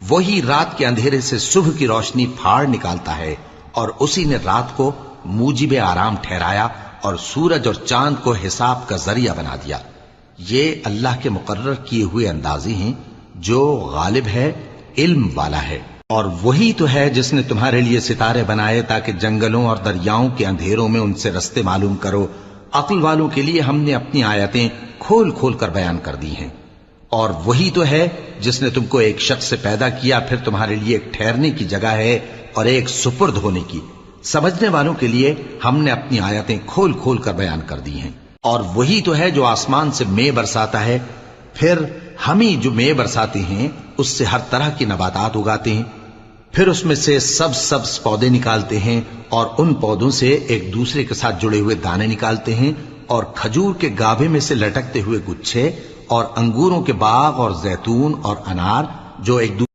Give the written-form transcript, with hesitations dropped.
وہی رات کے اندھیرے سے صبح کی روشنی پھاڑ نکالتا ہے، اور اسی نے رات کو موجب آرام ٹھہرایا اور سورج اور چاند کو حساب کا ذریعہ بنا دیا۔ یہ اللہ کے مقرر کیے ہوئے اندازے ہیں جو غالب ہے، علم والا ہے۔ اور وہی تو ہے جس نے تمہارے لیے ستارے بنائے تاکہ جنگلوں اور دریاؤں کے اندھیروں میں ان سے رستے معلوم کرو۔ عقل والوں کے لیے ہم نے اپنی آیتیں کھول کھول کر بیان کر دی ہیں۔ اور وہی تو ہے جس نے تم کو ایک شخص سے پیدا کیا، پھر تمہارے لیے ایک ٹھہرنے کی جگہ ہے اور ایک سپرد ہونے کی۔ سمجھنے والوں کے لیے ہم نے اپنی آیتیں کھول کھول کر بیان کر دی ہیں۔ اور وہی تو ہے جو آسمان سے مے برساتا ہے، پھر ہم ہی جو مے برساتے ہیں اس سے ہر طرح کی نباتات اگاتے ہیں، پھر اس میں سے سبز پودے نکالتے ہیں، اور ان پودوں سے ایک دوسرے کے ساتھ جڑے ہوئے دانے نکالتے ہیں، اور کھجور کے گابھے میں سے لٹکتے ہوئے گچھے، اور انگوروں کے باغ اور زیتون اور انار جو ایک دوسرے